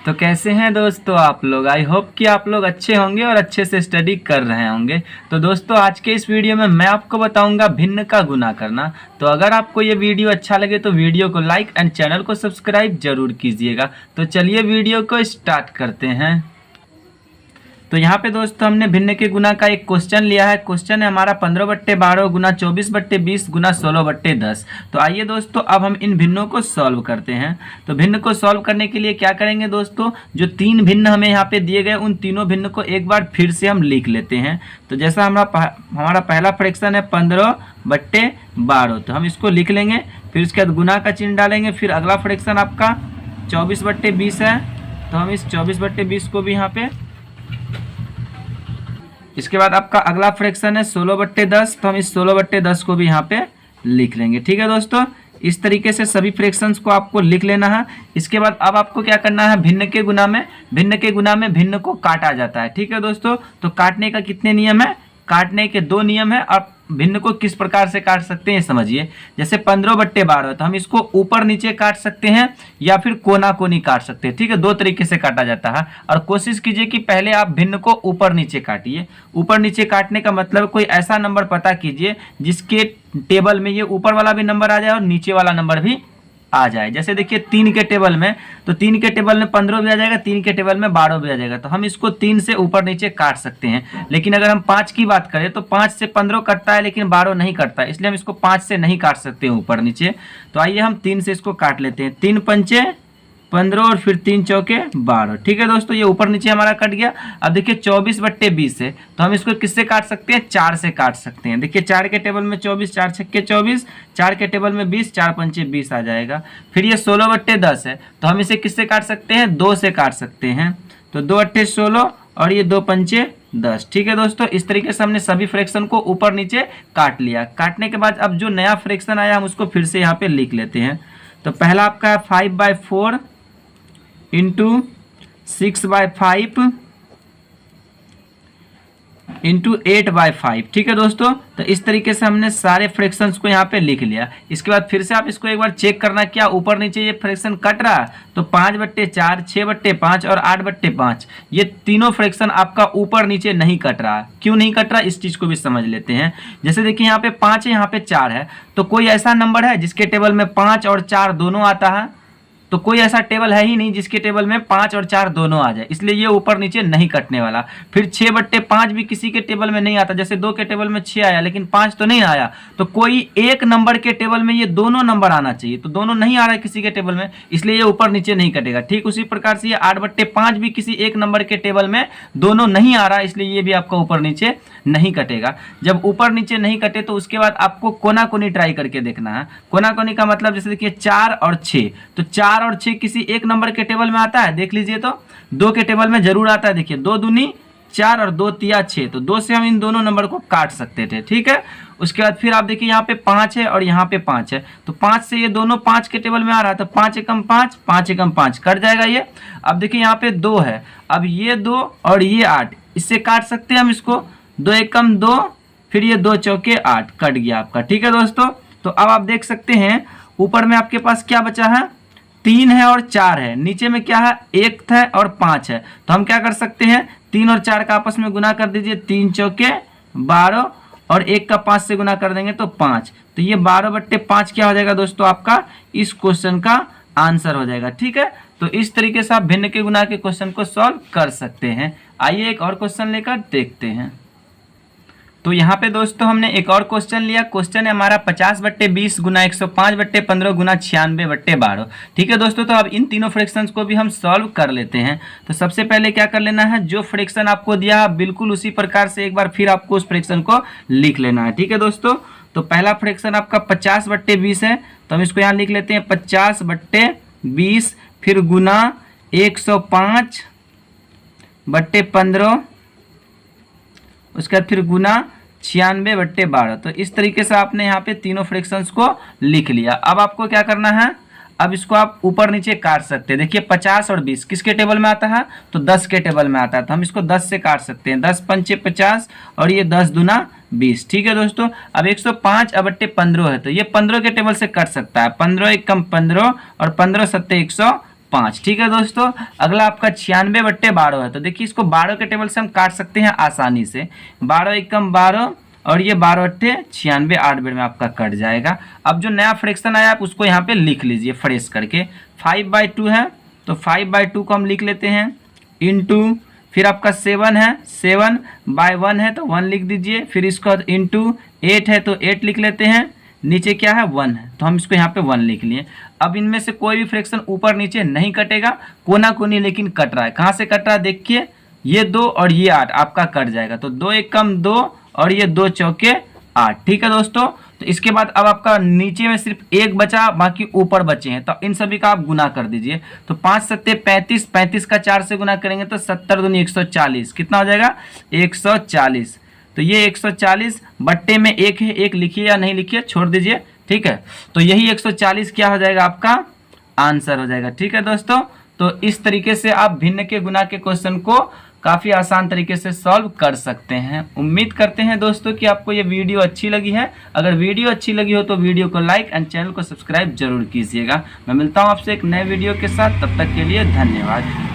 तो कैसे हैं दोस्तों आप लोग। आई होप कि आप लोग अच्छे होंगे और अच्छे से स्टडी कर रहे होंगे। तो दोस्तों आज के इस वीडियो में मैं आपको बताऊंगा भिन्न का गुना करना। तो अगर आपको ये वीडियो अच्छा लगे तो वीडियो को लाइक एंड चैनल को सब्सक्राइब जरूर कीजिएगा। तो चलिए वीडियो को स्टार्ट करते हैं। तो यहाँ पे दोस्तों हमने भिन्न के गुना का एक क्वेश्चन लिया है। क्वेश्चन है हमारा 15/12 गुना 24/20 गुना 16/10। तो आइए दोस्तों अब हम इन भिन्नों को सॉल्व करते हैं। तो भिन्न को सॉल्व करने के लिए क्या करेंगे दोस्तों, जो तीन भिन्न हमें यहाँ पे दिए गए उन तीनों भिन्न को एक बार फिर से हम लिख लेते हैं। तो जैसा हमारा पहला फ्रैक्शन है 15/12, तो हम इसको लिख लेंगे। फिर उसके बाद गुना का चिन्ह डालेंगे। फिर अगला फ्रैक्शन आपका 24/20 है, तो हम इस 24/20 को भी यहाँ पे, इसके बाद आपका अगला फ्रैक्शन है 16/10, तो हम इस 16/10 को भी यहाँ पे लिख लेंगे। ठीक है दोस्तों, इस तरीके से सभी फ्रैक्शंस को आपको लिख लेना है। इसके बाद अब आपको क्या करना है, भिन्न के गुना में भिन्न को काटा जाता है। ठीक है दोस्तों, तो काटने का कितने नियम है, काटने के दो नियम है। और भिन्न को किस प्रकार से काट सकते हैं समझिए। जैसे 15/12 तो हम इसको ऊपर नीचे काट सकते हैं या फिर कोना कोनी काट सकते हैं। ठीक है, दो तरीके से काटा जाता है। और कोशिश कीजिए कि पहले आप भिन्न को ऊपर नीचे काटिए। ऊपर नीचे काटने का मतलब कोई ऐसा नंबर पता कीजिए जिसके टेबल में ये ऊपर वाला भी नंबर आ जाए और नीचे वाला नंबर भी आ जाए। जैसे देखिए 3 के टेबल में, तो 3 के टेबल में 15 भी आ जाएगा, 3 के टेबल में 12 भी आ जाएगा। तो हम इसको 3 से ऊपर नीचे काट सकते हैं। लेकिन अगर हम 5 की बात करें तो 5 से 15 कटता है लेकिन 12 नहीं कटता, इसलिए हम इसको 5 से नहीं काट सकते हैं ऊपर नीचे। तो आइए हम 3 से इसको काट लेते हैं। 3 पंचे 15 और फिर 3 चौके 12। ठीक है दोस्तों, ये ऊपर नीचे हमारा कट गया। अब देखिए 24/20 है, तो हम इसको किससे काट सकते हैं, 4 से काट सकते हैं। देखिए 4 के टेबल में 24, 4 छक्के 24, 4 के टेबल में 20, 4 पंचे 20 आ जाएगा। फिर ये 16/10 है, तो हम इसे किससे काट सकते हैं, 2 से काट सकते हैं। तो 2 अट्ठे 16 और ये 2 पंचे 10। ठीक है दोस्तों, इस तरीके से हमने सभी फ्रैक्शन को ऊपर नीचे काट लिया। काटने के बाद अब जो नया फ्रैक्शन आया हम उसको फिर से यहाँ पे लिख लेते हैं। तो पहला आपका है 5/4 इंटू 6/5 इंटू 8/5। ठीक है दोस्तों, तो इस तरीके से हमने सारे फ्रैक्शंस को यहाँ पे लिख लिया। इसके बाद फिर से आप इसको एक बार चेक करना, क्या ऊपर नीचे ये फ्रैक्शन कट रहा है। तो 5/4, 6/5 और 8/5, ये तीनों फ्रैक्शन आपका ऊपर नीचे नहीं कट रहा है। क्यों नहीं कट रहा, इस चीज़ को भी समझ लेते हैं। जैसे देखिए यहाँ पे 5 है, यहाँ पे 4 है, तो कोई ऐसा नंबर है जिसके टेबल में 5 और 4 दोनों आता है। तो कोई ऐसा टेबल है ही नहीं जिसके टेबल में 5 और 4 दोनों आ जाए, इसलिए ये ऊपर नीचे नहीं कटने वाला। फिर 6/5 भी किसी के टेबल में नहीं आता। जैसे 2 के टेबल में 6 आया लेकिन 5 तो नहीं आया, तो कोई एक नंबर के टेबल में ये दोनों नंबर आना चाहिए। तो दोनों नहीं आ रहा है किसी के टेबल में, इसलिए ये ऊपर नीचे नहीं कटेगा। ठीक उसी प्रकार से ये 8/5 भी किसी एक नंबर के टेबल में दोनों नहीं आ रहा, इसलिए ये भी आपका ऊपर नीचे नहीं कटेगा। जब ऊपर नीचे नहीं कटे तो उसके बाद आपको कोना कोनी ट्राई करके देखना है। कोना कोनी का मतलब जैसे देखिए 4 और 6, तो 4 और 6 किसी एक नंबर के टेबल में आता है, देख लीजिए। तो 2 के टेबल में जरूर आता है। देखिए 2 दूनी 4 और 2 तिया 6, तो 2 से हम इन दोनों नंबर को काट सकते थे। ठीक है, उसके बाद फिर आप देखिए यहाँ पे 5 है और यहाँ पे 5 है, तो 5 से ये दोनों 5 के टेबल में आ रहा है, तो 5 एकम 5, 5 एकम 5 कट जाएगा ये। अब देखिए यहाँ पे 2 है, अब ये 2 और ये 8, इससे काट सकते हैं हम इसको। 2 एकम 2, फिर ये 2 चौके 8 कट गया आपका। ठीक है दोस्तों, तो अब आप देख सकते हैं ऊपर में आपके पास क्या बचा है, 3 है और 4 है। नीचे में क्या है, 1 है और 5 है। तो हम क्या कर सकते हैं, 3 और 4 का आपस में गुना कर दीजिए, 3 चौके 12 और 1 का 5 से गुना कर देंगे तो 5। तो ये 12/5 क्या हो जाएगा दोस्तों, आपका इस क्वेश्चन का आंसर हो जाएगा। ठीक है, तो इस तरीके से आप भिन्न के गुना के क्वेश्चन को सॉल्व कर सकते हैं। आइए एक और क्वेश्चन लेकर देखते हैं। तो यहाँ पे दोस्तों हमने एक और क्वेश्चन लिया। क्वेश्चन है हमारा 50/20 गुना 105/15 गुना 96/12। ठीक है दोस्तों, तो अब इन तीनों फ्रैक्शंस को भी हम सॉल्व कर लेते हैं। तो सबसे पहले क्या कर लेना है, जो फ्रैक्शन आपको दिया है बिल्कुल उसी प्रकार से एक बार फिर आपको उस फ्रैक्शन को लिख लेना है। ठीक है दोस्तों, तो पहला फ्रैक्शन आपका 50/20 है, तो हम इसको यहाँ लिख लेते हैं 50/20, फिर गुना 105/15, उसके बाद फिर गुना 96/12। तो इस तरीके से आपने यहाँ पे तीनों फ्रैक्शंस को लिख लिया। अब आपको क्या करना है, अब इसको आप ऊपर नीचे काट सकते हैं। देखिए 50 और 20 किसके टेबल में आता है, तो 10 के टेबल में आता है, तो हम इसको 10 से काट सकते हैं। 10 पंचे 50 और ये 10 दूना 20। ठीक है दोस्तों, अब 105/15 है, तो ये 15 के टेबल से कट सकता है। 15 एकम 15 और 15 सत्ते 105। 5। ठीक है दोस्तों, अगला आपका 96/12 है। तो देखिए इसको 12 के टेबल से हम काट सकते हैं आसानी से। 12 एकम 12 और ये 12 अट्ठे 96, 8 बेर में आपका कट जाएगा। अब जो नया फ्रैक्शन आया आप उसको यहाँ पे लिख लीजिए फ्रेश करके। 5/2 है तो 5/2 को हम लिख लेते हैं इंटू, फिर आपका 7 है, 7/1 है तो 1 लिख दीजिए। फिर इसको इंटू 8 है तो 8 लिख लेते हैं। नीचे क्या है 1 है तो हम इसको यहाँ पे 1 लिख लिए। अब इनमें से कोई भी फ्रैक्शन ऊपर नीचे नहीं कटेगा, कोना कोनी लेकिन कट रहा है। कहाँ से कट रहा है देखिए, ये 2 और ये 8 आपका कट जाएगा। तो 2 एकम 2 और ये 2 चौके 8। ठीक है दोस्तों, तो इसके बाद अब आपका नीचे में सिर्फ एक बचा, बाकी ऊपर बचे हैं, तो इन सभी का आप गुना कर दीजिए। तो 5 सत्ते 35, 35 का 4 से गुना करेंगे तो 70 दूनी 140, कितना हो जाएगा 140। तो ये 140 बट्टे में 1 है, 1 लिखिए या नहीं लिखिए छोड़ दीजिए। ठीक है, तो यही 140 क्या हो जाएगा आपका आंसर हो जाएगा। ठीक है दोस्तों, तो इस तरीके से आप भिन्न के गुना के क्वेश्चन को काफ़ी आसान तरीके से सॉल्व कर सकते हैं। उम्मीद करते हैं दोस्तों कि आपको ये वीडियो अच्छी लगी है। अगर वीडियो अच्छी लगी हो तो वीडियो को लाइक एंड चैनल को सब्सक्राइब जरूर कीजिएगा। मैं मिलता हूँ आपसे एक नए वीडियो के साथ, तब तक के लिए धन्यवाद।